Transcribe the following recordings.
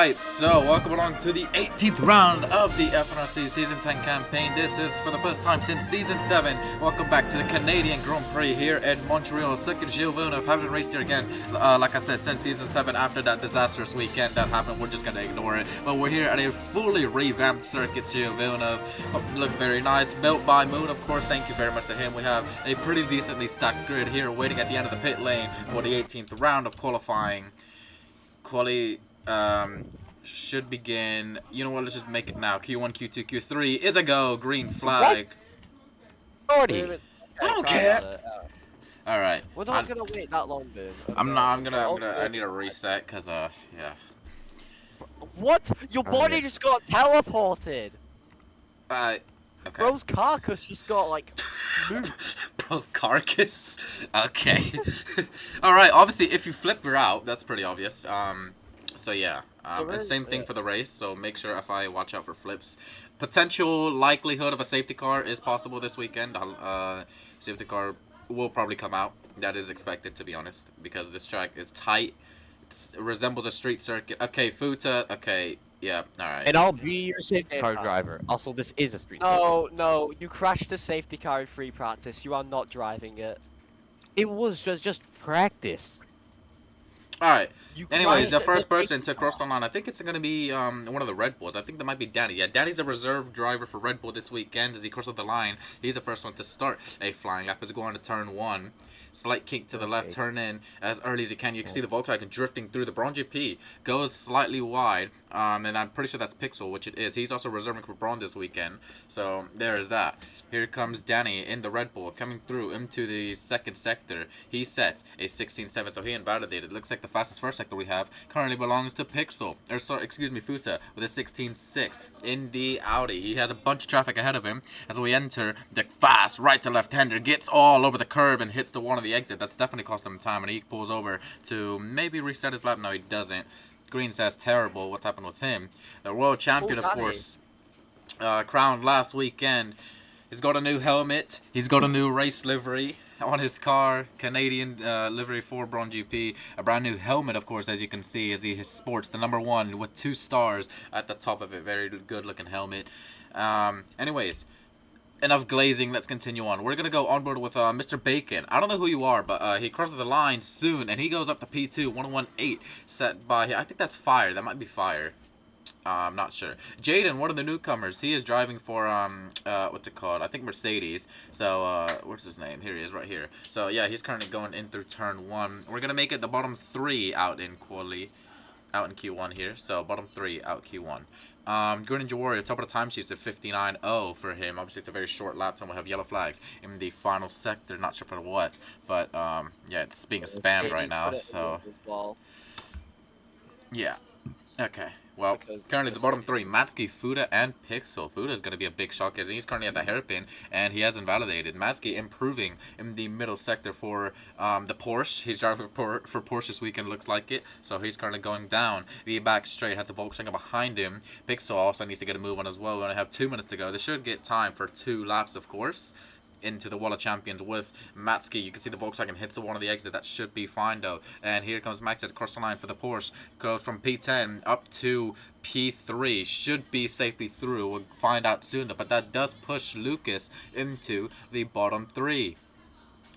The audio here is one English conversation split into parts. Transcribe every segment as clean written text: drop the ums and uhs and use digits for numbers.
Alright, so welcome along to the 18th round of the F1RC Season 10 campaign. This is for the first time since Season 7. Welcome back to the Canadian Grand Prix here in Montreal. Second Gilles haven't raced here again, like I said, since Season 7 after that disastrous weekend that happened. We're just going to ignore it. But we're here at a fully revamped circuit. Gilles looks very nice. Built by Moon, of course. Thank you very much to him. We have a pretty decently stacked grid here waiting at the end of the pit lane for the 18th round of qualifying. Should begin. You know what? Let's just make it now. Q1, Q2, Q3 is a go. Green flag. What? I don't care. All right. We're not gonna wait that long, dude. I need a reset because yeah. What? Your body just got teleported. Okay. Bro's carcass just got like moved. Bro's carcass. Okay. All right. Obviously, if you flip, you're out. That's pretty obvious. So yeah. And same thing for the race, so make sure FI watch out for flips. Potential likelihood of a safety car is possible this weekend. Safety car will probably come out. That is expected, to be honest, because this track is tight. It resembles a street circuit. Okay, Futa. Okay, yeah, alright. And I'll be your safety car driver. Also, this is a street circuit. No, you crashed the safety car in free practice. You are not driving it. It was just practice. Alright, anyways, the first person to cross the line, I think it's going to be one of the Red Bulls. I think that might be Danny. Yeah, Danny's a reserve driver for Red Bull this weekend as he crosses the line. He's the first one to start a flying lap as he goes on to turn 1. Slight kick to the left, turn in as early as you can. You can see the Volkswagen drifting through. The Braun GP goes slightly wide, and I'm pretty sure that's Pixel, which it is. He's also reserving for Braun this weekend, so there's that. Here comes Danny in the Red Bull, coming through into the second sector. He sets a 16.7, so he invalidated. Looks like the fastest first sector we have currently belongs to Pixel, or sorry, excuse me, Futa, with a 16.6 in the Audi. He has a bunch of traffic ahead of him as we enter the fast right to left hander, gets all over the curb and hits the one of the exit. That's definitely cost him time, and he pulls over to maybe reset his lap. No, he doesn't. Green says terrible. What's happened with him? The world champion, of course, crowned last weekend. He's got a new helmet. He's got a new race livery on his car, Canadian livery for Braun GP. A brand new helmet, of course, as you can see, as he sports the number 1 with 2 stars at the top of it. Very good looking helmet. Anyways, enough glazing. Let's continue on. We're gonna go on board with Mr. Bacon. I don't know who you are, but he crosses the line soon, and he goes up to P2 118 set by. I think that's Fire. That might be Fire. I'm not sure. Jaden, one of the newcomers, he is driving for, what's it called? I think Mercedes. So, what's his name? Here he is right here. So, yeah, he's currently going in through turn 1. We're going to make it the bottom 3 out in Q1 here. So, bottom 3 out Q1. Greninja Warrior, top of the timesheets at 59.0 for him. Obviously, it's a very short lap time. We'll have yellow flags in the final sector. Not sure for what, but, yeah, it's being spammed right now, so. Yeah. Okay. Well, currently the bottom 3, Matsky, Fuda, and Pixel. Fuda is going to be a big shock as he's currently at the hairpin, and he has invalidated. Matsky improving in the middle sector for the Porsche. He's driving for Porsche this weekend, looks like it. So he's currently going down the back straight. Has the Volkswagen behind him. Pixel also needs to get a move on as well. We only have 2 minutes to go. They should get time for 2 laps, of course, into the Wall of Champions with Matsky. You can see the Volkswagen hits the one of the exit. That should be fine though. And here comes Max at cross the line for the Porsche. Goes from P10 up to P3. Should be safely through. We'll find out soon though. But that does push Lucas into the bottom 3.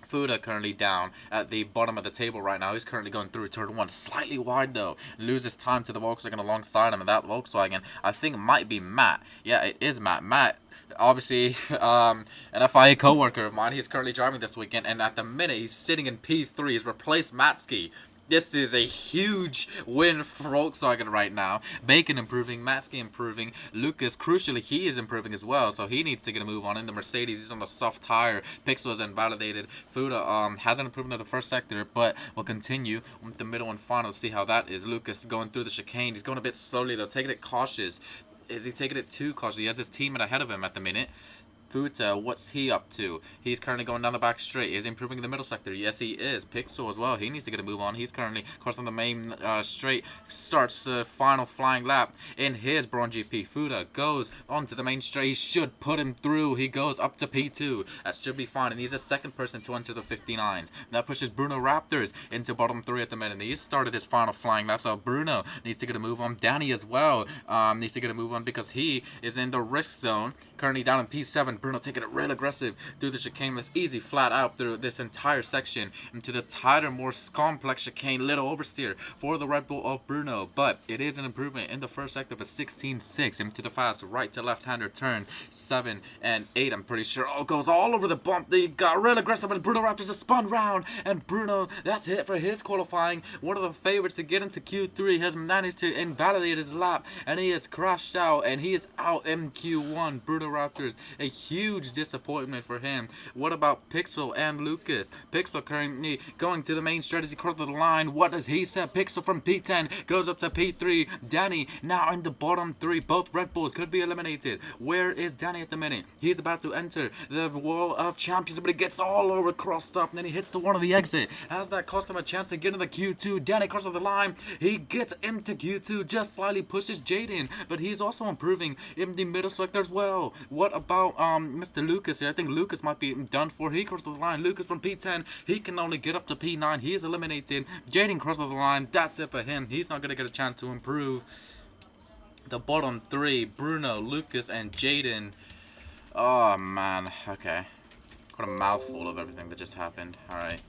Fuda currently down at the bottom of the table right now. He's currently going through turn 1. Slightly wide though. Loses time to the Volkswagen alongside him. And that Volkswagen, I think, might be Matt. Yeah, it is Matt. Matt, obviously, an FIA co-worker of mine. He's currently driving this weekend. And at the minute, he's sitting in P3. He's replaced Matsky. This is a huge win for Volkswagen right now. Bacon improving, Matsky improving, Lucas, crucially, he is improving as well, so he needs to get a move on. In the Mercedes, he's on the soft tire. Pixel is invalidated. Fuda hasn't improved in the first sector, but will continue with the middle and final. See how that is. Lucas going through the chicane. He's going a bit slowly, though, taking it cautious. Is he taking it too cautious? He has his teammate ahead of him at the minute. Futa, what's he up to? He's currently going down the back straight. Is he improving in the middle sector? Yes, he is. Pixel as well. He needs to get a move on. He's currently, of course, on the main straight. Starts the final flying lap in his Braun GP. Futa goes onto the main straight. He should put him through. He goes up to P2. That should be fine. And he's the second person to enter the 59s. That pushes Bruno Raptors into bottom 3 at the minute. He started his final flying lap. So Bruno needs to get a move on. Danny as well needs to get a move on because he is in the risk zone. Currently down in P7. Bruno taking it real aggressive through the chicane. That's easy flat out through this entire section into the tighter, more complex chicane. Little oversteer for the Red Bull of Bruno, but it is an improvement in the first sector of a 16.6 into the fast right to left-hander turn 7 and 8. I'm pretty sure all goes all over the bump. They got real aggressive, and Bruno Raptors a spun round, and Bruno, that's it for his qualifying. One of the favorites to get into Q3 has managed to invalidate his lap, and he has crashed out, and he is out in Q1. Bruno Raptors, a huge disappointment for him. What about Pixel and Lucas? Pixel currently going to the main straight as he crosses the line. What does he say? Pixel from P10 goes up to P3. Danny now in the bottom 3. Both Red Bulls could be eliminated. Where is Danny at the minute? He's about to enter the Wall of Champions, but he gets all over crossed up, and then he hits the one of the exit. Has that cost him a chance to get into Q2? Danny crosses the line. He gets into Q2, just slightly pushes Jaden, but he's also improving in the middle sector as well. What about Mr. Lucas here? I think Lucas might be done for. He crosses the line. Lucas from P10, he can only get up to P9. He is eliminated. Jaden crosses the line. That's it for him. He's not going to get a chance to improve. The bottom 3, Bruno, Lucas, and Jaden. Oh, man. Okay. What a mouthful of everything that just happened. Alright.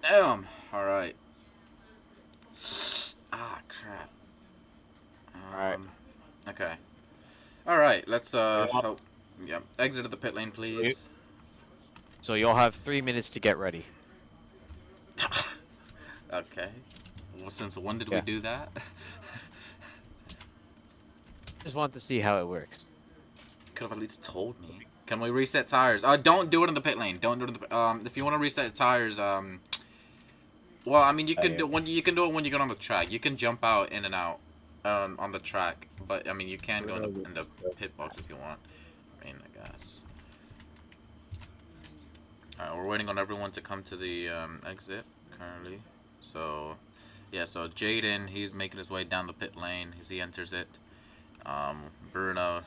Damn. Alright. Ah, crap. Alright. Okay. Alright, let's, hope. Yeah. Exit of the pit lane, please. So you'll have 3 minutes to get ready. Okay. Well, since when did we do that? Just want to see how it works. Could have at least told me. Can we reset tires? Don't do it in the pit lane. Don't do it in the if you want to reset tires, well, I mean, you can do it when you get on the track. You can jump out in and out on the track, but I mean, you can go in the pit box if you want. I mean, I guess. Alright, we're waiting on everyone to come to the exit currently. So, yeah, so Jaden, he's making his way down the pit lane as he enters it. Bruno,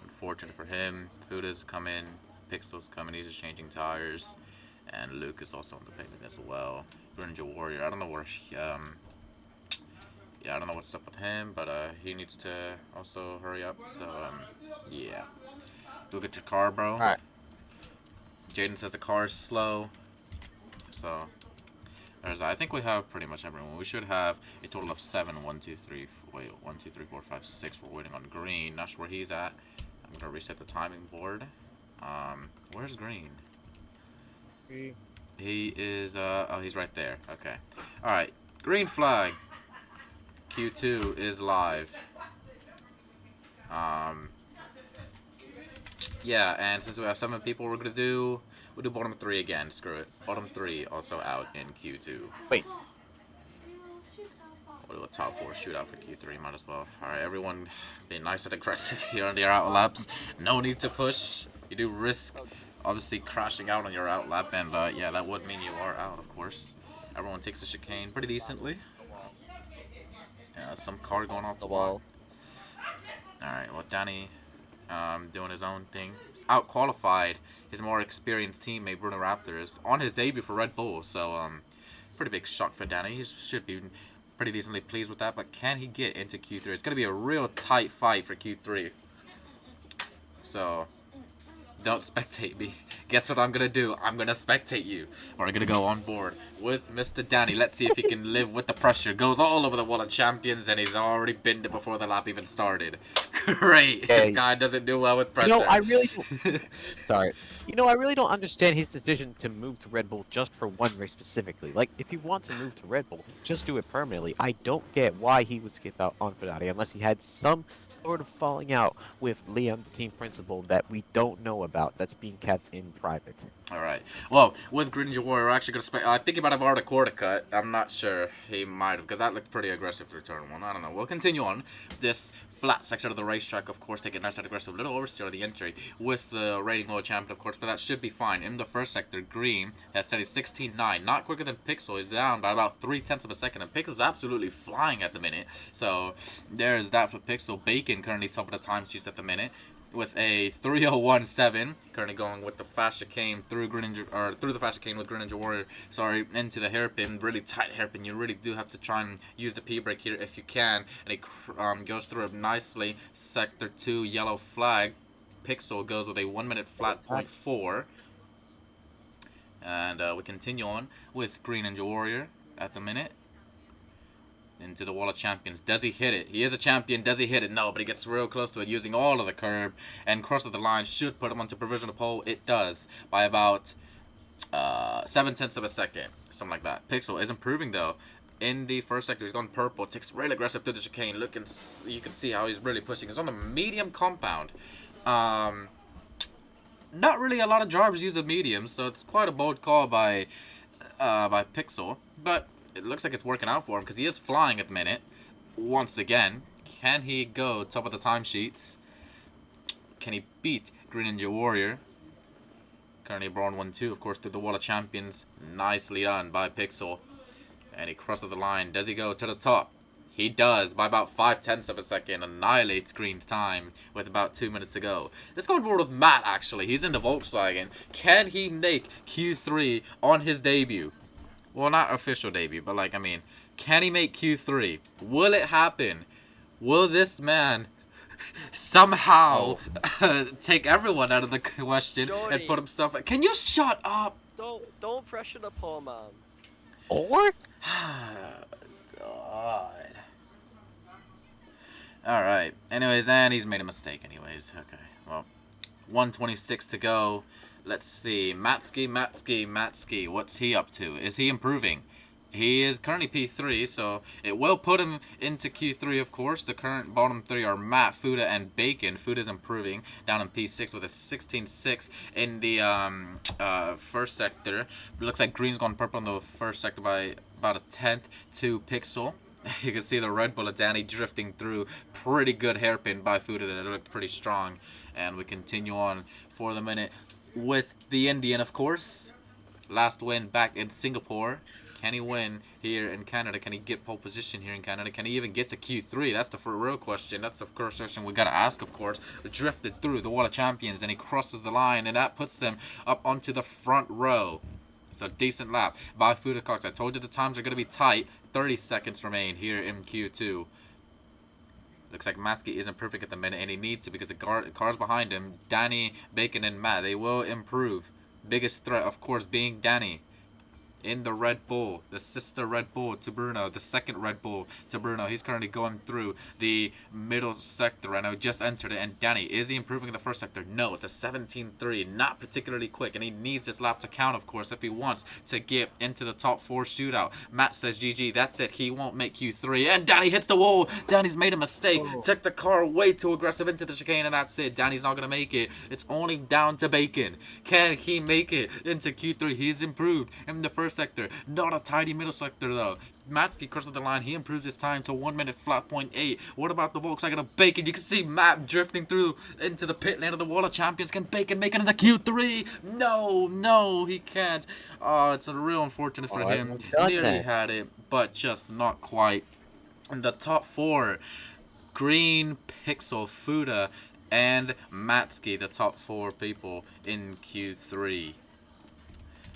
unfortunate for him. Fuda's coming. Pixel's coming. He's just changing tires. And Luke is also on the pit as well. Ninja Warrior, I don't know where yeah, I don't know what's up with him, but he needs to also hurry up. So, yeah. Go get your car, bro. Alright. Jaden says the car is slow. So, there's that. I think we have pretty much everyone. We should have a total of 7. 1, 2, 3. Wait, 1, 2, 3, 4, 5, 6. We're waiting on Green. Not sure where he's at. I'm gonna reset the timing board. Where's Green? He is, oh, he's right there. Okay. Alright. Green flag. Q2 is live. Yeah, and since we have 7 people, we'll do bottom 3 again. Screw it. Bottom 3 also out in Q2. Wait. We'll do a top 4 shootout for Q3. Might as well. Alright, everyone be nice and aggressive here on your out laps. No need to push. You do risk, obviously, crashing out on your out lap, and yeah, that would mean you are out, of course. Everyone takes the chicane pretty decently. Yeah, some car going off the wall. Alright, well, Danny doing his own thing. He's out-qualified his more experienced teammate, Bruno Raptors, on his debut for Red Bull. So, pretty big shock for Danny. He should be pretty decently pleased with that, but can he get into Q3? It's going to be a real tight fight for Q3. So, don't spectate me. Guess what I'm going to do? I'm going to spectate you. We're going to go on board with Mr. Danny. Let's see if he can live with the pressure. Goes all over the Wall of Champions, and he's already binned it before the lap even started. Great. This guy doesn't do well with pressure. You know, I really don't... Sorry. You know, I really don't understand his decision to move to Red Bull just for one race specifically. Like, if you want to move to Red Bull, just do it permanently. I don't get why he would skip out on Ferrari unless he had some sort of falling out with Liam, the team principal, that we don't know about. about. That's being kept in private. All right. Well, with Greninja Warrior, we're actually going to spend... I think he might have already quarter cut. I'm not sure. He might have, because that looked pretty aggressive for turn one. I don't know. We'll continue on. This flat section of the racetrack, of course, taking nice and aggressive. A little oversteer on the entry with the rating world champion, of course, but that should be fine. In the first sector, Green has set a 16.9. Not quicker than Pixel. He's down by about 0.3 of a second, and Pixel's absolutely flying at the minute. So there's that for Pixel. Bacon currently top of the time sheets at the minute, with a 3:01.7, currently going with the fast chicane through the fast chicane with Greninja Warrior. Sorry, into the hairpin, really tight hairpin. You really do have to try and use the P brake here if you can, and it goes through it nicely. Sector 2, yellow flag. Pixel goes with a 1 minute flat 0.4, and we continue on with Greninja Warrior at the minute. Into the wall of champions. Does he hit it? He is a champion. Does he hit it? No, but he gets real close to it using all of the curb and crosses the line. Should put him onto provisional pole. It does by about 0.7 of a second, something like that. Pixel is improving though. In the first sector, he's gone purple. Takes really aggressive through the chicane. You can see how he's really pushing. He's on the medium compound. Not really a lot of drivers use the medium, so it's quite a bold call by Pixel, but it looks like it's working out for him because he is flying at the minute. Once again, can he go top of the timesheets? Can he beat Greninja Warrior? Currently Brawn 1-2, of course, through the wall of champions. Nicely done by Pixel. And he crosses the line. Does he go to the top? He does by about 0.5 of a second. Annihilates Green's time with about 2 minutes to go. Let's go on board with Matt, actually. He's in the Volkswagen. Can he make Q3 on his debut? Well, not official debut, but like, I mean, can he make Q3? Will it happen? Will this man somehow take everyone out of the question and put himself... Can you shut up? Don't pressure the poor man. Or? God. Alright. Anyways, and he's made a mistake anyways. Okay, well, 1:26 to go. Let's see. Matski. What's he up to? Is he improving? He is currently P3, so it will put him into Q3, of course. The current bottom three are Matt, Fuda, and Bacon. Fuda's improving, down in P6 with a 16.6 in the first sector. It looks like Green's gone purple in the first sector by about 1/10 to Pixel. You can see the Red Bull of Danny drifting through. Pretty good hairpin by Fuda that looked pretty strong. And we continue on for the minute with the Indian, of course. Last win back in Singapore. Can he win here in Canada? Can he get pole position here in Canada? Can he even get to Q3? That's the real question. That's the first question we gotta ask, of course. Drifted through the wall of champions, and he crosses the line, and that puts him up onto the front row. So decent lap by Fuda Cox. I told you the times are gonna be tight. 30 seconds remain here in Q2. Looks like Matsky isn't perfect at the minute, and he needs to because the cars behind him, Danny, Bacon, and Matt, they will improve. Biggest threat, of course, being Danny. In the Red Bull, the sister Red Bull to Bruno, the second Red Bull to Bruno. He's currently going through the middle sector. I know just entered it. And Danny, is he improving in the first sector? No, it's a 17.3, not particularly quick. And he needs this lap to count, of course, if he wants to get into the top 4 shootout. Matt says GG, that's it. He won't make Q3. And Danny hits the wall. Danny's made a mistake. Took the car way too aggressive into the chicane, and that's it. Danny's not going to make it. It's only down to Bacon. Can he make it into Q3? He's improved in the first sector. Not a tidy middle sector though. Matsky crosses the line. He improves his time to 1 minute flat 0.8. What about the Volkswagen of Bacon? You can see Matt drifting through into the pit lane of the wall of champions. Can Bacon make it into Q3? No, he can't. Oh, it's a real unfortunate for him. Nearly had it, but just not quite. In the top 4, Green, Pixel, Fuda, and Matsky, the top 4 people in Q3.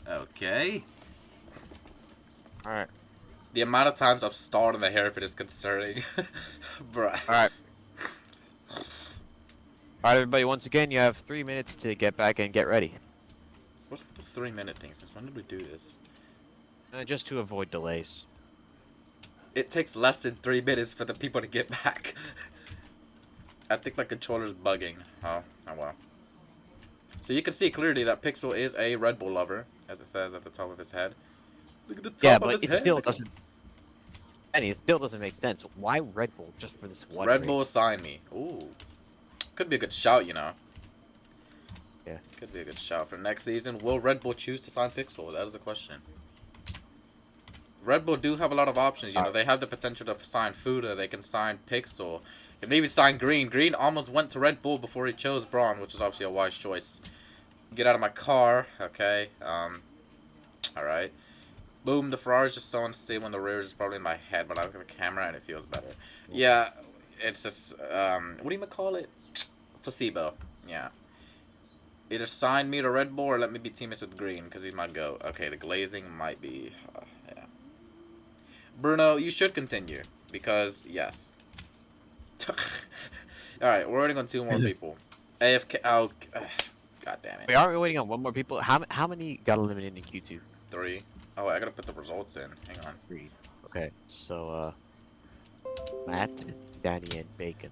Okay. Alright. The amount of times I've stalled in the hairpin is concerning. Bruh. Alright. Alright, everybody, once again, you have 3 minutes to get back and get ready. What's the 3-minute thing? Since when did we do this? Just to avoid delays. It takes less than 3 minutes for the people to get back. I think my controller's bugging. Oh well. So you can see clearly that Pixel is a Red Bull lover, as it says at the top of his head. Look at the top of his head. Still doesn't. And it still doesn't make sense. Why Red Bull just for this one? Red Bull sign me. Ooh, could be a good shout, you know. Yeah. Could be a good shout for next season. Will Red Bull choose to sign Pixel? That is the question. Red Bull do have a lot of options, you know. They have the potential to sign Fuda. They can sign Pixel. They can even sign Green. Green almost went to Red Bull before he chose Braun, which is obviously a wise choice. Get out of my car. Okay. Alright. Boom, the Ferrari's just so unstable in the rear is probably in my head, but I look at the camera and it feels better. Yeah, it's just, what do you call it? Placebo. Yeah. Either sign me to Red Bull or let me be teammates with Green, because he's my GOAT. Okay, the glazing might be, yeah. Bruno, you should continue, because, yes. Alright, we're waiting on 2 more people. AFK, oh, god damn it. We are waiting on 1 more people. How many got eliminated in Q2? 3. Oh, wait, I gotta put the results in. Hang on. 3. Okay, so Matt, Danny, and Bacon.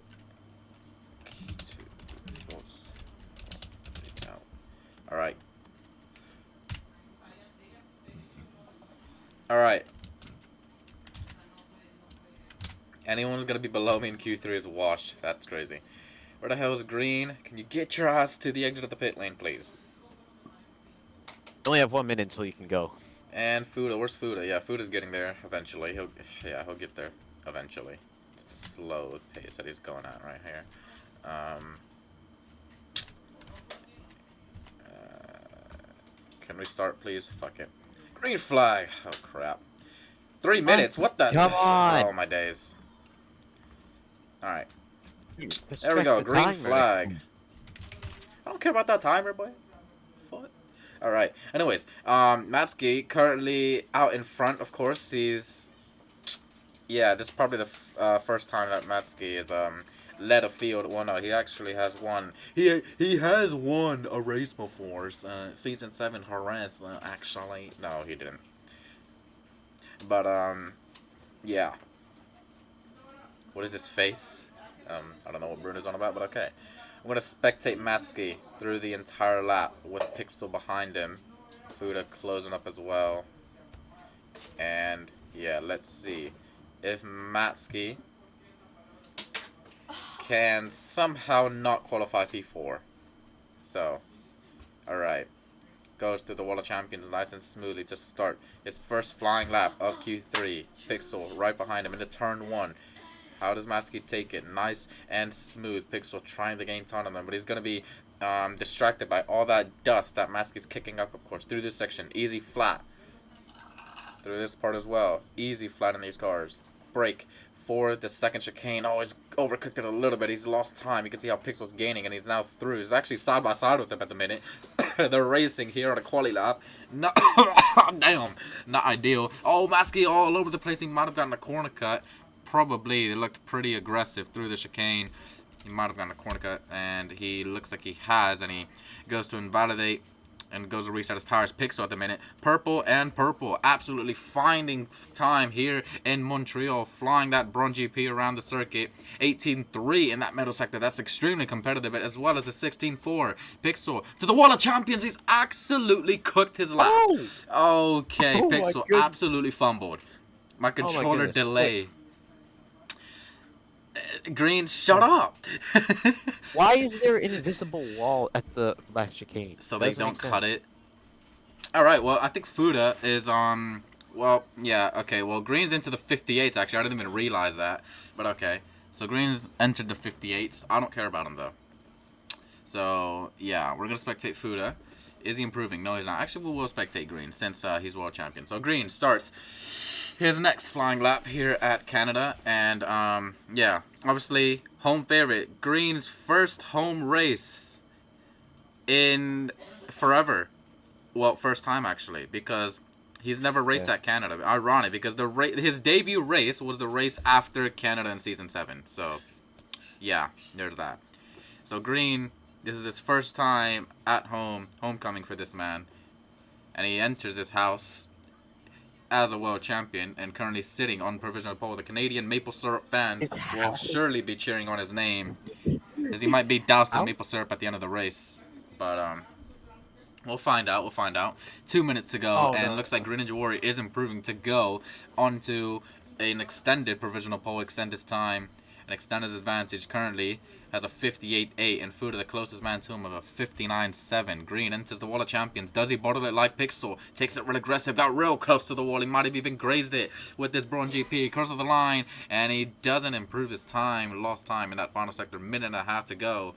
Alright. Alright. Anyone's gonna be below me in Q3 is washed. That's crazy. Where the hell is Green? Can you get your ass to the exit of the pit lane, please? You only have 1 minute until you can go. And Fuda. Where's Fuda? Yeah, Fuda's getting there eventually. He'll get there eventually. Slow pace that he's going at right here. Can we start, please? Fuck it. Green flag. Oh, crap. 3 minutes. What the? Come on. Oh, my days. Alright. Respect There we go. the Green timer. flag. I don't care about that timer, boy. What? Alright. Anyways, Matsky currently out in front, of course. He's... Yeah, this is probably the first time that Matsky is, led a field. Well, no, he actually has won. He has won a race before. Season 7 Horath, actually. No, he didn't. But, yeah. What is his face? I don't know what Bruno's on about, but okay. I'm going to spectate Matsky through the entire lap with Pixel behind him. Fuda closing up as well. And, yeah, let's see if Matsky can somehow not qualify P4. So, alright. Goes through the Wall of Champions nice and smoothly to start his first flying lap of Q3. Pixel right behind him into turn 1. How does Matsky take it? Nice and smooth. Pixel trying to gain time on them, but he's going to be distracted by all that dust that Matsky's kicking up, of course, through this section. Easy flat. Through this part as well. Easy flat in these cars. Break for the second chicane. Oh, he's overcooked it a little bit. He's lost time. You can see how Pixel's gaining, and he's now through. He's actually side by side with him at the minute. They're racing here on a quali lap. No, damn, not ideal. Oh, Matsky all over the place. He might have gotten a corner cut. Probably. They looked pretty aggressive through the chicane. He might have gotten a corner cut, and he looks like he has, and he goes to invalidate and goes to reset his tires. Pixel at the minute. Purple and purple. Absolutely finding time here in Montreal. Flying that Braun GP around the circuit. 18-3 in that middle sector. That's extremely competitive, as well as a 16-4. Pixel to the Wall of Champions. He's absolutely cooked his lap. Oh! Okay, Oh Pixel absolutely fumbled. My controller delay. Green, shut up! Why is there an invisible wall at the last chicane? So they don't cut it. Alright, well, I think Fuda is, well, yeah, okay, well, Green's into the 58s, actually. I didn't even realize that, but okay. So Green's entered the 58s. I don't care about him, though. So, yeah, we're going to spectate Fuda. Is he improving? No, he's not. Actually, we will spectate Green, since he's world champion. So Green starts his next flying lap here at Canada, and yeah, obviously home favorite. Green's first home race in forever. Well, first time actually, because he's never raced at Canada. Ironic, because his debut race was the race after Canada in season 7. So yeah, there's that. So Green, this is his first time at home, homecoming for this man, and he enters this house as a world champion and currently sitting on provisional pole. The Canadian maple syrup fans will surely be cheering on his name, as he might be doused in maple syrup at the end of the race. But we'll find out. We'll find out. 2 minutes to go, and it looks like Greninja Warrior is improving to go onto an extended provisional pole, extend his time. and extend his advantage. Currently has a 58-8 and through to the closest man to him of a 59-7. Green enters the wall of champions. Does he bottle it like Pixel? Takes it real aggressive. Got real close to the wall. He might have even grazed it with this Braun GP. Crosses the line, and he doesn't improve his time. Lost time in that final sector. Minute and a half to go.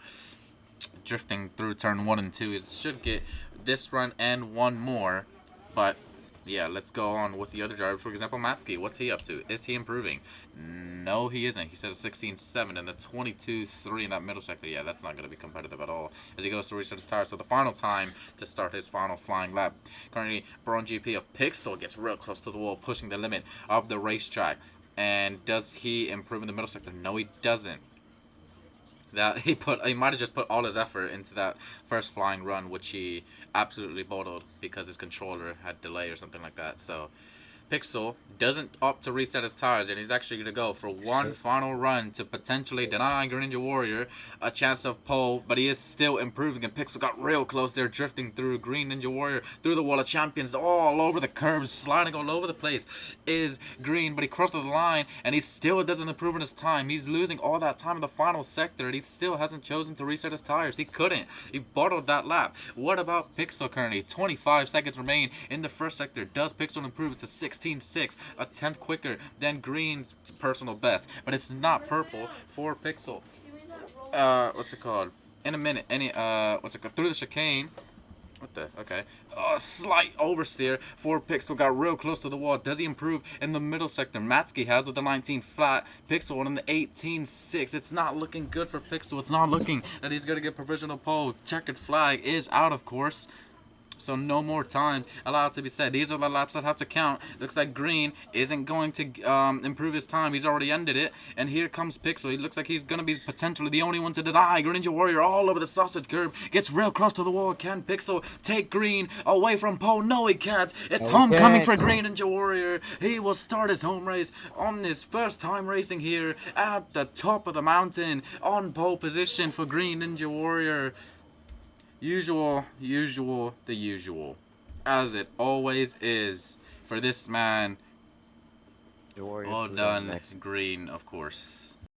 Drifting through turn 1 and 2. He should get this run and one more, but yeah, let's go on with the other drivers. For example, Matsuki, what's he up to? Is he improving? No, he isn't. He said a 16.7 and the 22.3 in that middle sector. Yeah, that's not going to be competitive at all as he goes to reset his tires. So the final time to start his final flying lap. Currently, Braun GP of Pixel gets real close to the wall, pushing the limit of the racetrack. And does he improve in the middle sector? No, he doesn't. That he might have just put all his effort into that first flying run, which he absolutely bottled because his controller had delay or something like that. So Pixel doesn't opt to reset his tires, and he's actually going to go for one final run to potentially deny Greninja Warrior a chance of pole, but he is still improving, and Pixel got real close there, drifting through Green Ninja Warrior, through the wall of champions, all over the curbs, sliding all over the place, is Green, but he crossed the line, and he still doesn't improve in his time. He's losing all that time in the final sector, and he still hasn't chosen to reset his tires. He couldn't. He bottled that lap. What about Pixel currently? 25 seconds remain in the first sector. Does Pixel improve? It's a 16.6, a 10th quicker than Green's personal best, but it's not purple for Pixel. What's it called? In a minute, what's it called? Through the chicane. What the? Okay. Slight oversteer for Pixel. Got real close to the wall. Does he improve in the middle sector? Matsuki has with the 19 flat. Pixel on the 18.6. It's not looking good for Pixel. It's not looking that he's going to get provisional pole. Checkered flag is out, of course. So no more times allowed to be said. These are the laps that have to count. Looks like Green isn't going to improve his time. He's already ended it. And here comes Pixel. He looks like he's going to be potentially the only one to deny. Greninja Warrior all over the sausage curb. Gets real close to the wall. Can Pixel take Green away from pole? No, he can't. It's homecoming for Greninja Warrior. He will start his home race on his first time racing here at the top of the mountain on pole position for Greninja Warrior. Usual, the usual. As it always is for this man. All done, Green, of course.